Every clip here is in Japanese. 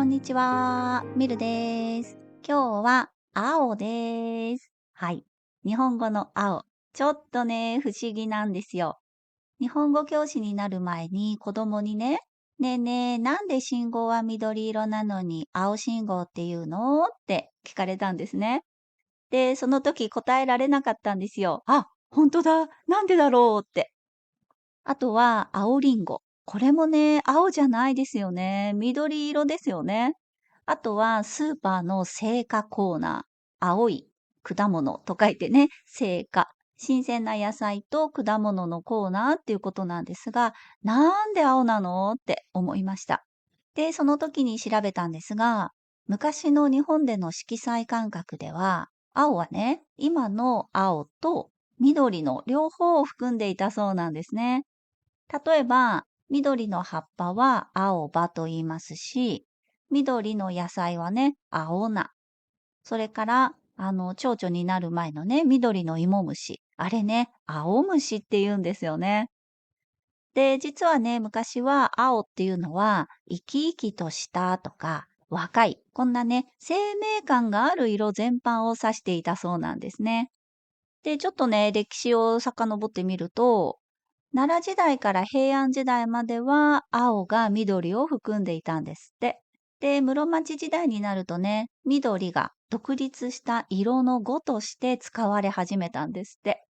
こんにちは、ミルです。今日は青です。はい。日本語の青。ちょっとね、不思議なんですよ。日本語教師になる前に子供にね、ねえねえ、なんで信号は緑色なのに青信号っていうのって聞かれたんですね。で、その時答えられなかったんですよ。あ、本当だ。なんでだろうって。あとは青りんご。これもね、青じゃないですよね。緑色ですよね。あとはスーパーの青果コーナー。青い果物と書いてね、青果。新鮮な野菜と果物のコーナーっていうことなんですが、なんで青なのって思いました。で、その時に調べたんですが、昔の日本での色彩感覚では、青はね、今の青と緑の両方を含んでいたそうなんですね。例えば、緑の葉っぱは青葉と言いますし、緑の野菜はね、青菜。それから、蝶々になる前のね、緑の芋虫。あれね、青虫って言うんですよね。で、実はね、昔は青っていうのは、生き生きとしたとか、若い。こんなね、生命感がある色全般を指していたそうなんですね。で、ちょっとね、歴史を遡ってみると、奈良時代から平安時代までは青が緑を含んでいたんですって。で、室町時代になるとね、緑が独立した色の語として使われ始めたんですって。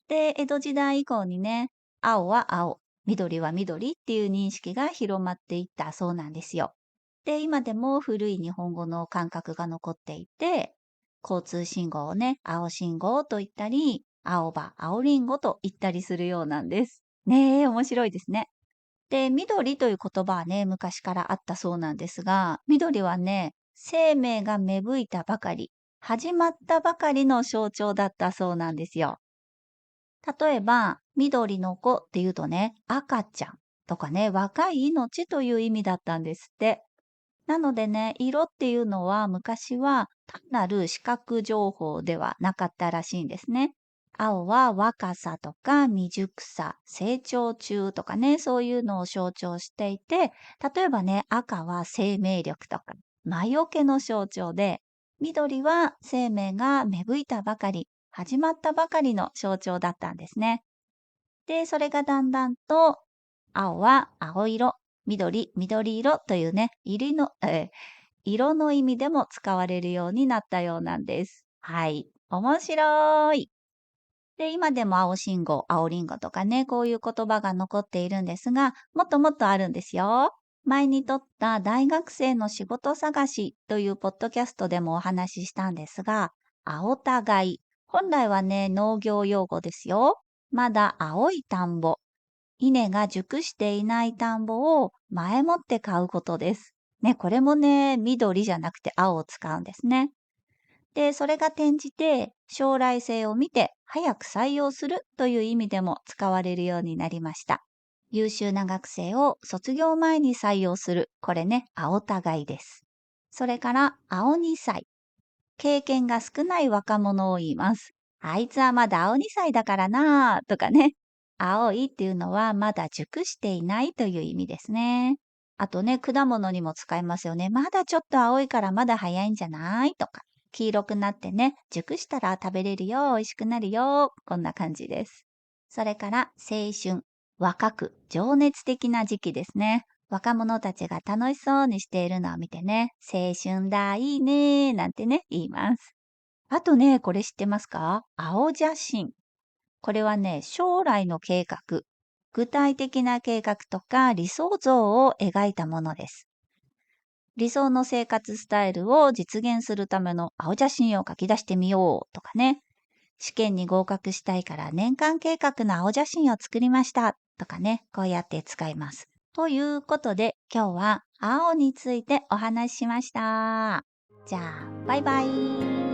で、江戸時代以降にね、青は青、緑は緑っていう認識が広まっていったそうなんですよ。で、今でも古い日本語の感覚が残っていて、交通信号をね、青信号と言ったり、青葉、青りんごと言ったりするようなんです。ねえ、面白いですね。で、緑という言葉はね、昔からあったそうなんですが、緑はね、生命が芽吹いたばかり、始まったばかりの象徴だったそうなんですよ。例えば、緑の子っていうとね、赤ちゃんとかね、若い命という意味だったんですって。なのでね、色っていうのは昔は単なる視覚情報ではなかったらしいんですね。青は若さとか未熟さ、成長中とかね、そういうのを象徴していて、例えばね、赤は生命力とか魔除けの象徴で、緑は生命が芽吹いたばかり、始まったばかりの象徴だったんですね。で、それがだんだんと、青は青色、緑、緑色というね、色の意味でも使われるようになったようなんです。はい。面白い。で、今でも青信号、青リンゴとかね、こういう言葉が残っているんですが、もっともっとあるんですよ。前に撮った大学生の仕事探しというポッドキャストでもお話ししたんですが、青互い。本来はね、農業用語ですよ。まだ青い田んぼ。稲が熟していない田んぼを前もって買うことです。ね、これもね、緑じゃなくて青を使うんですね。で、それが転じて将来性を見て早く採用するという意味でも使われるようになりました。優秀な学生を卒業前に採用する。これね、青互いです。それから青2歳。経験が少ない若者を言います。あいつはまだ青2歳だからなぁとかね。青いっていうのはまだ熟していないという意味ですね。あとね、果物にも使いますよね。まだちょっと青いからまだ早いんじゃないとか。黄色くなってね、熟したら食べれるよ、美味しくなるよ。こんな感じです。それから青春。若く、情熱的な時期ですね。若者たちが楽しそうにしているのを見てね、青春だ、いいね、なんてね、言います。あとね、これ知ってますか？青写真。これはね、将来の計画。具体的な計画とか理想像を描いたものです。理想の生活スタイルを実現するための青写真を書き出してみようとかね。試験に合格したいから年間計画の青写真を作りましたとかね。こうやって使います。ということで、今日は青についてお話ししました。じゃあ、バイバイ。